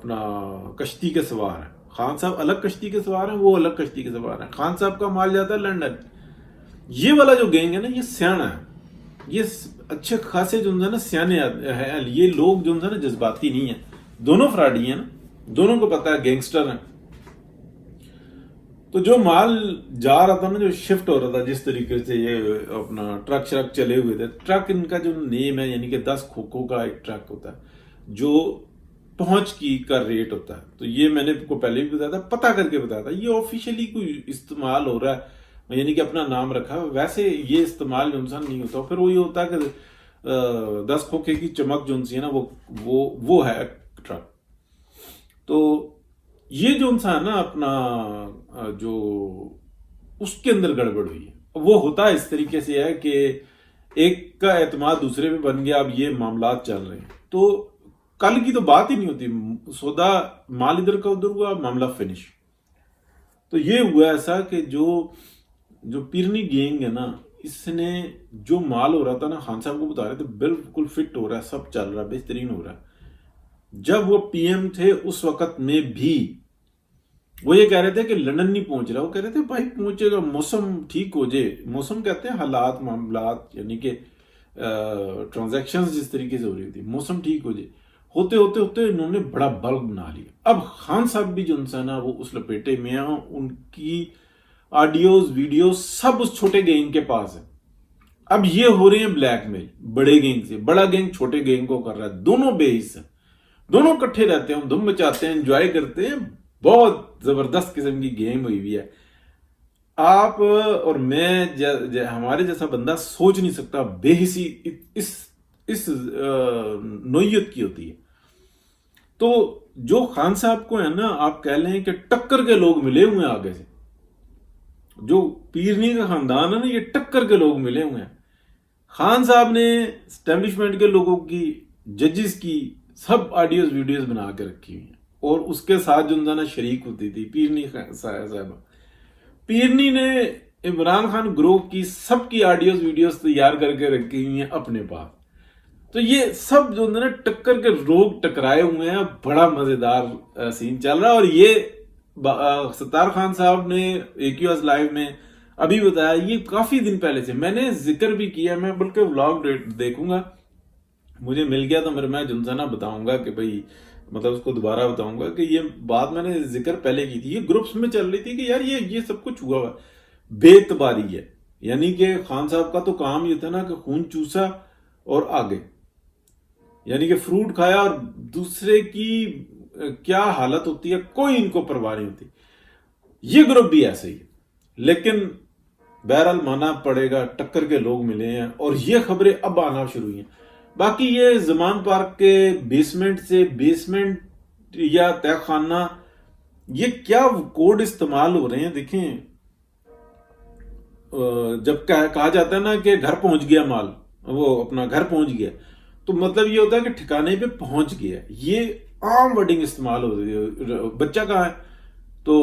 اپنا کشتی کے سوار ہیں، خان صاحب الگ کشتی کے سوار ہیں، وہ الگ کشتی کے سوار ہیں، خان صاحب کا مال جاتا ہے لنڈن۔ یہ والا جو گینگ ہے نا یہ سیاح ہے، یہ اچھے خاصے جو ہے نا سیانے ہیں، یہ لوگ جو ہے نا جذباتی نہیں ہیں، دونوں فراڈی ہیں نا، دونوں کو پتا ہے گینگسٹر ہیں۔ تو جو مال جا رہا تھا نا، جو شفٹ ہو رہا تھا، جس طریقے سے یہ اپنا ٹرک شرک چلے ہوئے تھے، ٹرک ان کا جو نیم ہے یعنی کہ 10 کھوکھوں کا ایک ٹرک ہوتا ہے جو پہنچ کی کا ریٹ ہوتا ہے، تو یہ میں نے کو پہلے بھی بتایا تھا، پتہ کر کے بتایا تھا، یہ آفیشیلی کوئی استعمال ہو رہا ہے یعنی کہ اپنا نام رکھا ہے، ویسے یہ استعمال جو انسان نہیں ہوتا، پھر وہ یہ ہوتا ہے کہ 10 کھوکھے کی چمک جو ہے نا وہ ہے ٹرک۔ تو یہ جو انسان نا اپنا جو اس کے اندر گڑبڑ ہوئی ہے، وہ ہوتا ہے اس طریقے سے ہے کہ ایک کا اعتماد دوسرے پہ بن گیا، اب یہ معاملات چل رہے ہیں، تو کل کی تو بات ہی نہیں ہوتی، سودا مال ادھر کا ادھر ہوا، معاملہ فنش۔ تو یہ ہوا ایسا کہ جو پیرنی گینگ ہے نا، اس نے جو مال ہو رہا تھا نا، خان صاحب کو بتا رہے تھے بالکل فٹ ہو رہا ہے، سب چل رہا ہے، بہترین ہو رہا ہے۔ جب وہ پی ایم تھے اس وقت میں بھی وہ یہ کہہ رہے تھے کہ لندن نہیں پہنچ رہا، وہ کہہ رہے تھے بھائی پہنچے گا، موسم ٹھیک ہو جائے، موسم کہتے ہیں حالات معاملات یعنی کہ ٹرانزیکشنز جس طریقے سے ہو رہی تھی، موسم ٹھیک ہو جائے، ہوتے ہوتے ہوتے انہوں نے بڑا بلب بنا لیا۔ اب خان صاحب بھی جو انسان ہے وہ اس لپیٹے میں ہیں، ان کی آڈیوز ویڈیوز سب اس چھوٹے گینگ کے پاس ہے۔ اب یہ ہو رہے ہیں بلیک میل بڑے گینگ سے، بڑا گینگ چھوٹے گینگ کو کر رہا ہے، دونوں بے حص ہیں، دونوں کٹھے رہتے ہیں، دھوم مچاتے ہیں، انجوائے کرتے ہیں، بہت زبردست قسم کی گیم ہوئی ہوئی ہے۔ آپ اور میں ہمارے جیسا بندہ سوچ نہیں سکتا، بے حسی اس نوعیت کی ہوتی ہے۔ تو جو خان صاحب کو ہے نا، آپ کہہ لیں کہ ٹکر کے لوگ ملے ہوئے ہیں آگے سے، جو پیرنی کا خاندان ہے نا، یہ ٹکر کے لوگ ملے ہوئے ہیں۔ خان صاحب نے اسٹیبلشمنٹ کے لوگوں کی، ججز کی، سب آڈیوز ویڈیوز بنا کے رکھی ہوئی ہیں، اور اس کے ساتھ جو نا شریک ہوتی تھی پیرنی صاحبہ۔ پیرنی نے عمران خان گروہ کی سب کی آڈیوز ویڈیوز تیار کر کے رکھی ہوئی ہیں اپنے پاس۔ تو یہ سب جو نا ٹکر کے لوگ ٹکرائے ہوئے ہیں، بڑا مزیدار سین چل رہا ہے۔ اور یہ ستار خان صاحب نے AQS لائیو میں ابھی بتایا، یہ کافی دن پہلے سے میں نے ذکر بھی کیا، میں بلکہ ولاگ دیکھوں گا، مجھے مل گیا تو میں جنسانہ بتاؤں گا کہ بھئی مطلب اس کو دوبارہ بتاؤں گا کہ یہ بات میں نے ذکر پہلے کی تھی، یہ گروپس میں چل رہی تھی کہ یار یہ سب کچھ ہوا ہوا بے اعتباری ہے، یعنی کہ خان صاحب کا تو کام یہ تھا نا کہ خون چوسا اور آگے، یعنی کہ فروٹ کھایا، اور دوسرے کی کیا حالت ہوتی ہے کوئی ان کو پرواہ نہیں ہوتی۔ یہ گروپ بھی ایسے ہی ہے، لیکن بہرحال مانا پڑے گا، ٹکر کے لوگ ملے ہیں، اور یہ خبریں اب آنا شروع ہوئی ہیں۔ باقی یہ زمان پارک کے بیسمنٹ یا تہ خانہ، یہ کیا کوڈ استعمال ہو رہے ہیں، دیکھیں جب کہا جاتا ہے نا کہ گھر پہنچ گیا مال، وہ اپنا گھر پہنچ گیا، تو مطلب یہ ہوتا ہے کہ ٹھکانے پہ پہنچ گیا، یہ عام ورڈنگ استعمال ہو رہی ہے۔ بچہ کہاں ہے؟ تو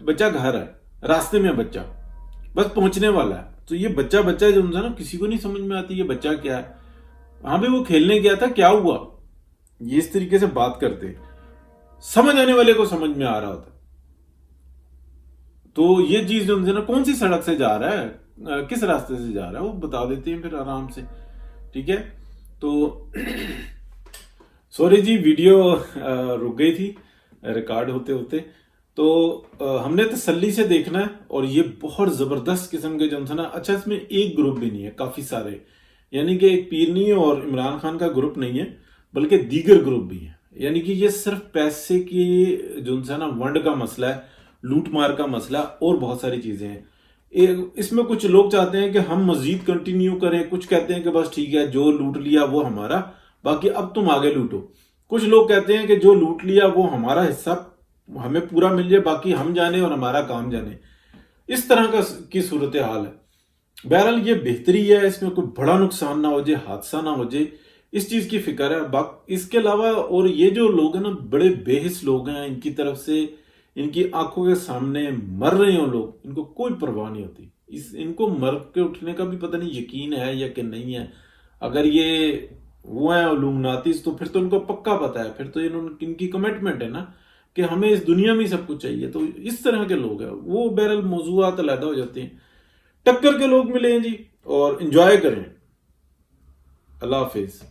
بچہ گھر ہے، راستے میں بچہ بس پہنچنے والا ہے، تو یہ بچہ جو ہے نا کسی کو نہیں سمجھ میں آتی یہ بچہ کیا ہے، ہاں بھی وہ کھیلنے گیا تھا، کیا ہوا، یہ اس طریقے سے بات کرتے، سمجھ آنے والے کو سمجھ میں آ رہا ہوتا۔ تو یہ چیز جو ہے نا کون سی سڑک سے جا رہا ہے، کس راستے سے جا رہا ہے، وہ بتا دیتے ہیں پھر آرام سے، ٹھیک ہے۔ تو سوری جی، ویڈیو رک گئی تھی ریکارڈ ہوتے ہوتے، تو ہم نے تسلی سے دیکھنا ہے، اور یہ بہت زبردست قسم کے جو ہے نا، اچھا اس میں ایک گروپ بھی نہیں ہے، کافی سارے، یعنی کہ ایک پیرنی اور عمران خان کا گروپ نہیں ہے، بلکہ دیگر گروپ بھی ہیں، یعنی کہ یہ صرف پیسے کی جو ہے نا ونڈ کا مسئلہ ہے، لوٹ مار کا مسئلہ، اور بہت ساری چیزیں ہیں۔ اس میں کچھ لوگ چاہتے ہیں کہ ہم مزید کنٹینیو کریں، کچھ کہتے ہیں کہ بس ٹھیک ہے، جو لوٹ لیا وہ ہمارا، باقی اب تم آگے لوٹو۔ کچھ لوگ کہتے ہیں کہ جو لوٹ لیا وہ ہمارا حصہ ہمیں پورا مل جائے، باقی ہم جانے اور ہمارا کام جانے، اس طرح کی صورتحال ہے۔ بہرحال یہ بہتری ہے، اس میں کوئی بڑا نقصان نہ ہو جائے، حادثہ نہ ہو جائے، اس چیز کی فکر ہے۔ اس کے علاوہ اور یہ جو لوگ ہیں نا، بڑے بے حس لوگ ہیں، ان کی طرف سے ان کی آنکھوں کے سامنے مر رہے ہیں لوگ، ان کو کوئی پرواہ نہیں ہوتی، ان کو مر کے اٹھنے کا بھی پتہ نہیں یقین ہے یا کہ نہیں ہے۔ اگر یہ وہ ہیں علومناتیز، تو پھر تو ان کو پکا پتا ہے، پھر تو ان کی کمٹمنٹ ہے نا کہ ہمیں اس دنیا میں ہی سب کچھ چاہیے. تو اس طرح کے لوگ ہیں وہ. بہرحال موضوعات علیحدہ ہو جاتے ہیں. ٹکر کے لوگ ملیں جی اور انجوائے کریں. اللہ حافظ.